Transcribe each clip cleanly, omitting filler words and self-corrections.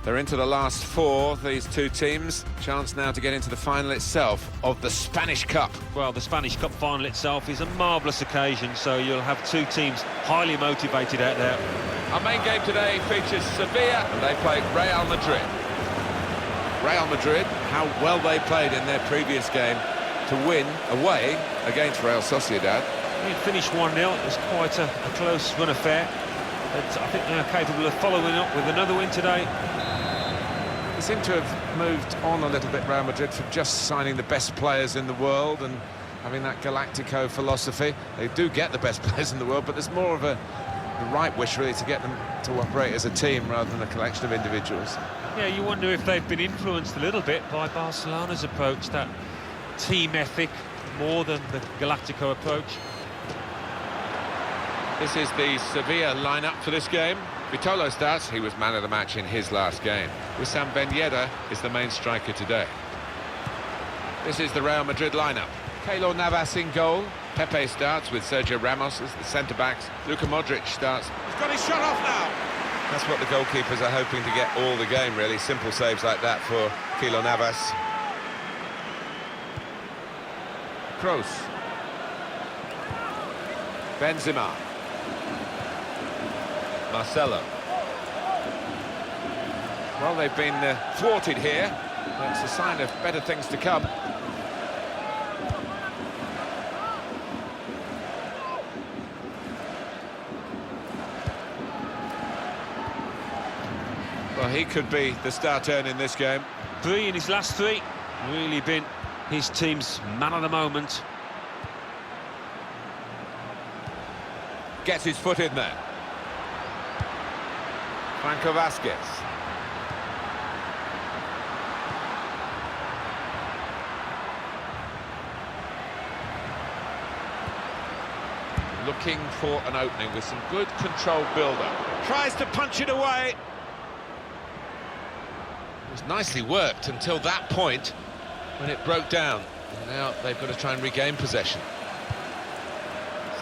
They're into the last four, these two teams. Chance now to get into the final itself of the Spanish Cup. Well, the Spanish Cup final itself is a marvellous occasion, so you'll have two teams highly motivated out there. Our main game today features Sevilla, and they play Real Madrid. Real Madrid, how well they played in their previous game to win away against Real Sociedad. It finished 1-0, it was quite a close run affair, but I think they're capable of following up with another win today. They seem to have moved on a little bit, Real Madrid, from just signing the best players in the world and having that Galactico philosophy. They do get the best players in the world, but there's more of the right wish, really, to get them to operate as a team rather than a collection of individuals. Yeah, you wonder if they've been influenced a little bit by Barcelona's approach, that team ethic, more than the Galactico approach. This is the Sevilla lineup for this game. Vitolo starts, he was man of the match in his last game. Wissam Ben Yedder is the main striker today. This is the Real Madrid lineup. Keylor Navas in goal. Pepe starts with Sergio Ramos as the centre-backs. Luka Modric starts. He's got his shot off now! That's what the goalkeepers are hoping to get all the game, really. Simple saves like that for Keylor Navas. Kroos. Benzema. Marcelo. Well, they've been thwarted here. That's a sign of better things to come. Well, he could be the star turn in this game. 3 in his last 3. Really been his team's man of the moment. Gets his foot in there. Franco Vasquez. Looking for an opening with some good controlled build-up. Tries to punch it away. It was nicely worked until that point when it broke down. And now they've got to try and regain possession.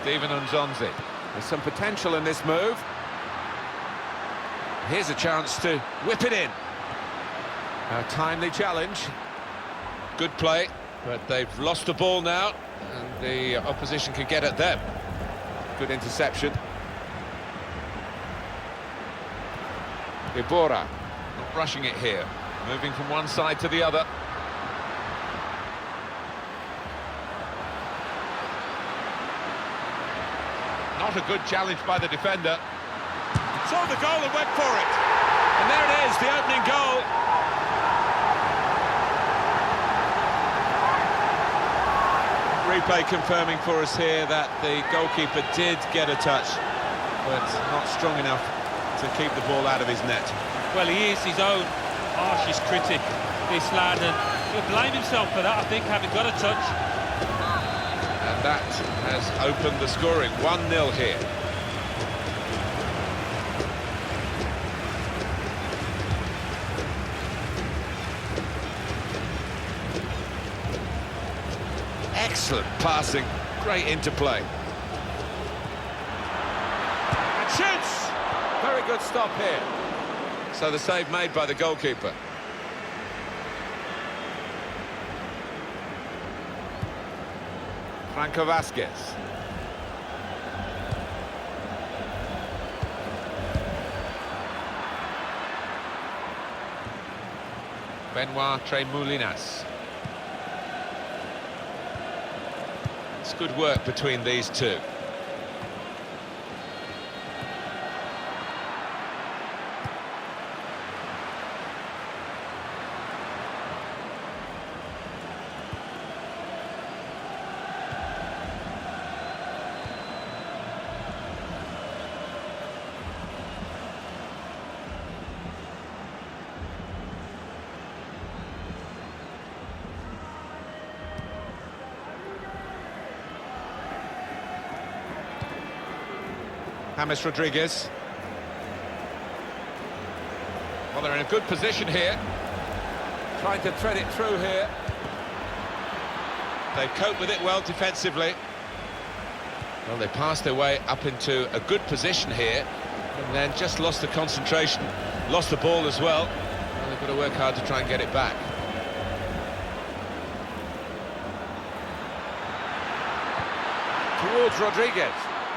Steven Nzonzi. There's some potential in this move. Here's a chance to whip it in. A timely challenge. Good play, but they've lost the ball now, and the opposition can get at them. Good interception. Iborra, not rushing it here. Moving from one side to the other. Not a good challenge by the defender. Saw the goal and went for it. And there it is, the opening goal. Replay confirming for us here that the goalkeeper did get a touch, but not strong enough to keep the ball out of his net. Well, he is his own harshest critic, this lad, and he'll blame himself for that, I think, having got a touch. And that has opened the scoring. 1-0 here. Excellent passing, great interplay. And shoots! Very good stop here. So the save made by the goalkeeper. Franco Vasquez. Benoit Tremoulinas. It's good work between these two. James Rodriguez. Well, they're in a good position here. Trying to thread it through here. They've coped with it well defensively. Well, they passed their way up into a good position here, and then just lost the concentration, lost the ball as well. Got to work hard to try and get it back. Towards Rodriguez.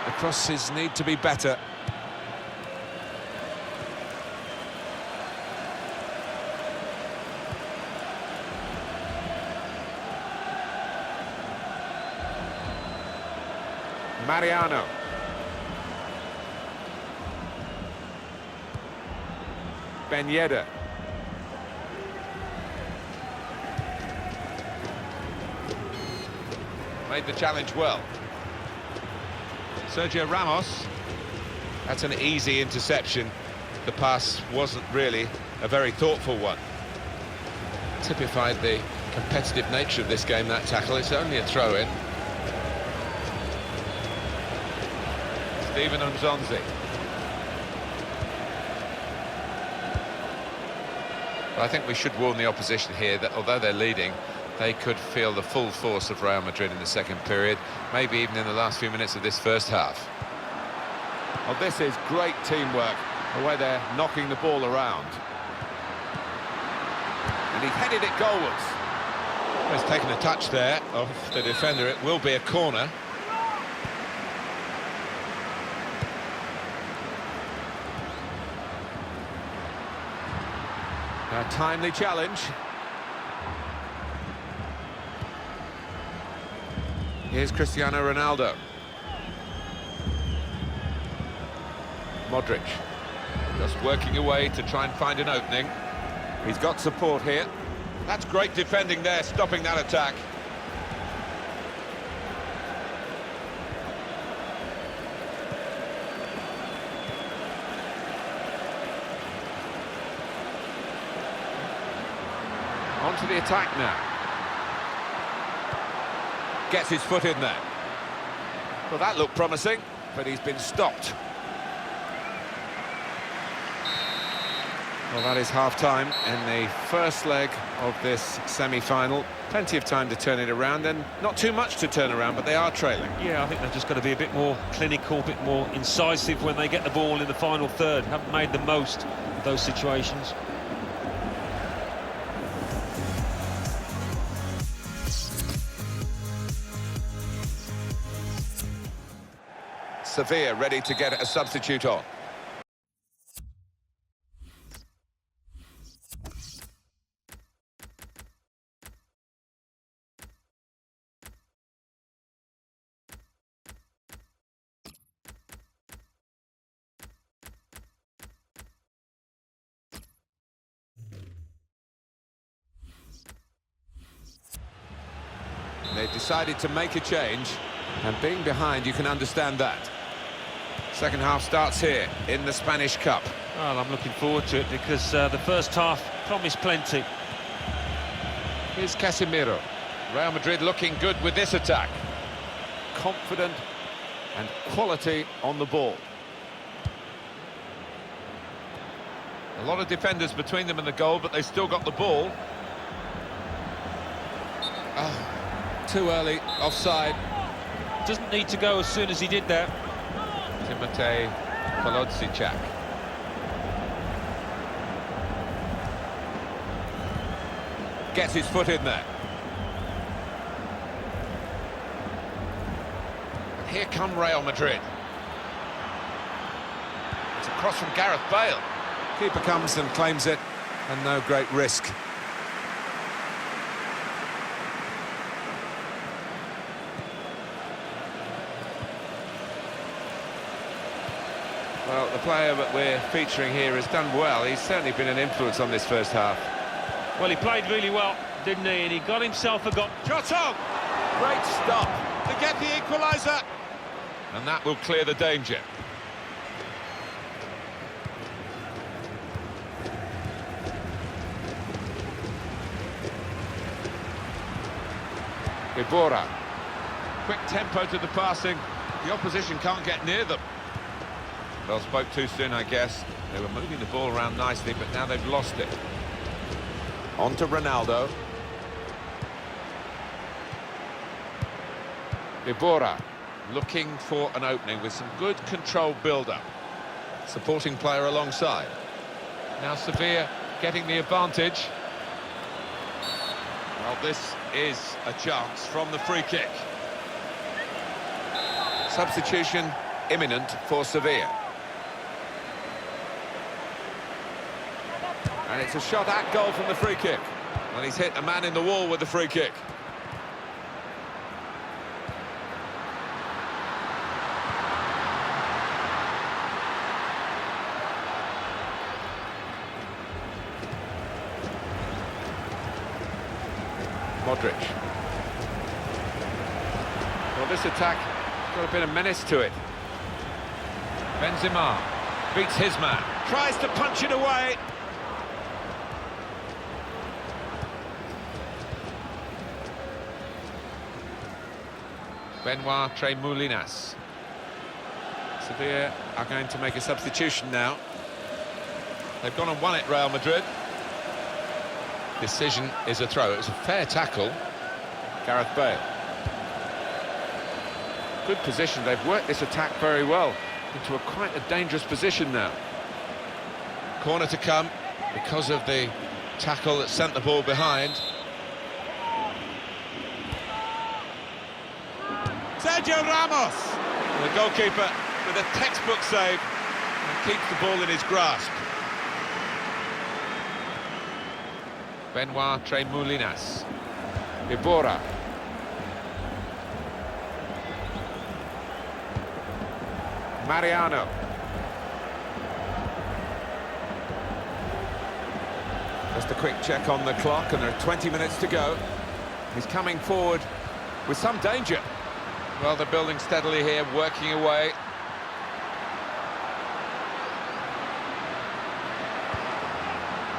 The crosses need to be better. Mariano. Ben Yedder. Made the challenge well. Sergio Ramos. That's an easy interception. The pass wasn't really a very thoughtful one. Typified the competitive nature of this game, that tackle. It's only a throw-in. Steven Nzonzi. But I think we should warn the opposition here that although they're leading, they could feel the full force of Real Madrid in the second period, maybe even in the last few minutes of this first half. Well, this is great teamwork, the way they're knocking the ball around. And he headed it goalwards. Well, he's taken a touch there of the defender. It will be a corner. A timely challenge. Here's Cristiano Ronaldo. Modric. Just working away to try and find an opening. He's got support here. That's great defending there, stopping that attack. On to the attack now. Gets his foot in there. Well, that looked promising, but he's been stopped. Well, that is half-time in the first leg of this semi-final. Plenty of time to turn it around, and not too much to turn around, but they are trailing. Yeah, I think they've just got to be a bit more clinical, a bit more incisive when they get the ball in the final third. Haven't made the most of those situations. Sevilla ready to get a substitute on. They've decided to make a change, and being behind, you can understand that. Second half starts here in the Spanish Cup. Well, I'm looking forward to it because the first half promised plenty. Here's Casemiro. Real Madrid looking good with this attack. Confident and quality on the ball. A lot of defenders between them and the goal, but they still got the ball. Oh, too early, offside. Doesn't need to go as soon as he did that. Timotej Kolodziejczak. Gets his foot in there. And here come Real Madrid. It's a cross from Gareth Bale. Keeper comes and claims it, and no great risk. Well, the player that we're featuring here has done well. He's certainly been an influence on this first half. Well, he played really well, didn't he? And he got himself a goal. Shot on! Great stop to get the equaliser. And that will clear the danger. Ibora. Quick tempo to the passing. The opposition can't get near them. Well, spoke too soon, I guess. They were moving the ball around nicely, but now they've lost it. On to Ronaldo. Ibora looking for an opening with some good controlled build-up. Supporting player alongside. Now Sevilla getting the advantage. Well, this is a chance from the free kick. Substitution imminent for Sevilla. And it's a shot at goal from the free kick. And he's hit a man in the wall with the free kick. Modric. Well, this attack has got a bit of menace to it. Benzema beats his man. Tries to punch it away. Benoit Tremoulinas. Sevilla are going to make a substitution now. They've gone and won it, Real Madrid. Decision is a throw. It was a fair tackle. Gareth Bale. Good position. They've worked this attack very well into quite a dangerous position now. Corner to come because of the tackle that sent the ball behind. Sergio Ramos! And the goalkeeper with a textbook save and keeps the ball in his grasp. Benoit Tremoulinas. Ibora. Mariano. Just a quick check on the clock, and there are 20 minutes to go. He's coming forward with some danger. Well, they're building steadily here, working away.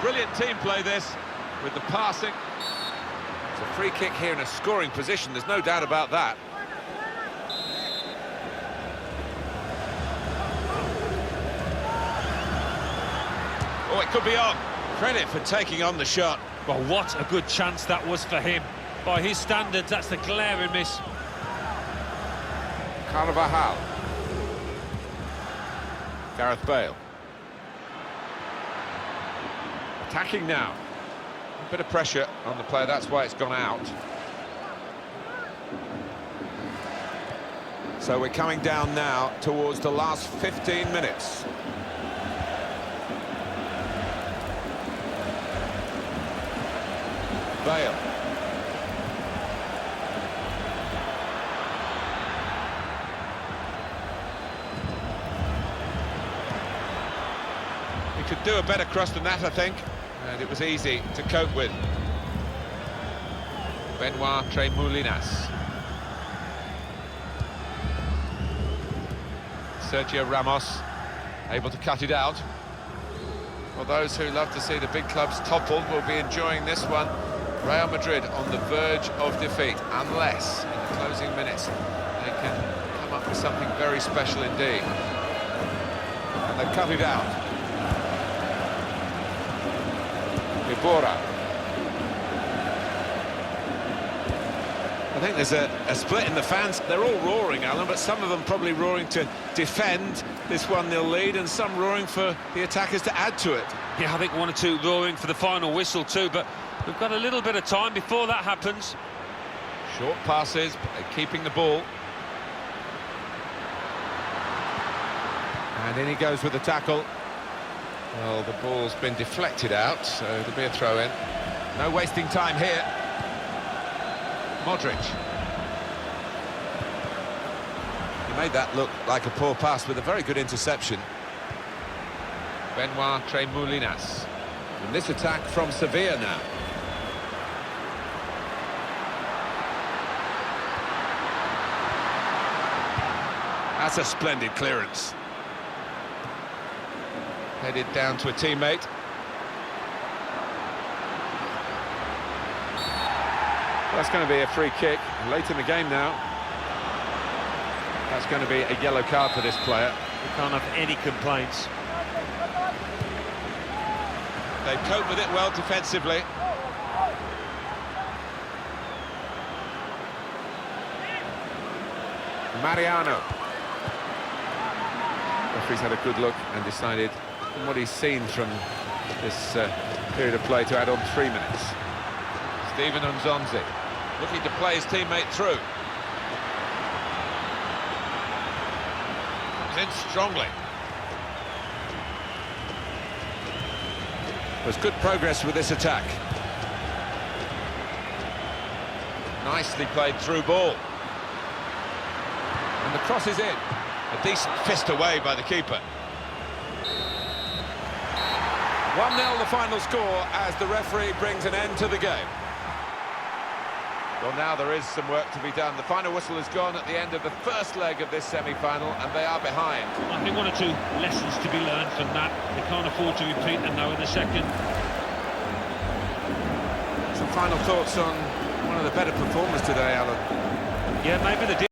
Brilliant team play this, with the passing. It's a free kick here in a scoring position, there's no doubt about that. Oh, it could be on. Credit for taking on the shot. Well, what a good chance that was for him. By his standards, that's the glaring miss. Carvajal. Gareth Bale. Attacking now. A bit of pressure on the player, that's why it's gone out. So we're coming down now towards the last 15 minutes. Bale. He could do a better cross than that, I think, and it was easy to cope with. Benoit Tremoulinas. Sergio Ramos able to cut it out. Well, those who love to see the big clubs toppled will be enjoying this one. Real Madrid on the verge of defeat, unless in the closing minutes they can come up with something very special indeed. And they've cut it out. Ibora. I think there's a split in the fans. They're all roaring, Alan, but some of them probably roaring to defend this 1-0 lead, and some roaring for the attackers to add to it. Yeah, I think one or two roaring for the final whistle too, but we've got a little bit of time before that happens. Short passes, but they're keeping the ball. And in he goes with the tackle. Well, the ball's been deflected out, so there'll be a throw-in. No wasting time here. Modric. He made that look like a poor pass with a very good interception. Benoit Tremoulinas. And this attack from Sevilla now. That's a splendid clearance. Headed down to a teammate. That's going to be a free kick late in the game now. That's going to be a yellow card for this player. We can't have any complaints. They cope with it well defensively. Mariano. Referee's had a good look and decided, from what he's seen from this Period of play to add on 3 minutes. Steven Nzonzi Looking to play his teammate through. Comes in strongly. There's good progress with this attack. Nicely played through ball. And the cross is in. A decent fist away by the keeper. 1-0 the final score as the referee brings an end to the game. Well, now there is some work to be done. The final whistle has gone at the end of the first leg of this semi-final, and they are behind. I think 1 or 2 lessons to be learned from that. They can't afford to repeat them now in the second. Some final thoughts on one of the better performers today, Alan? Yeah, maybe the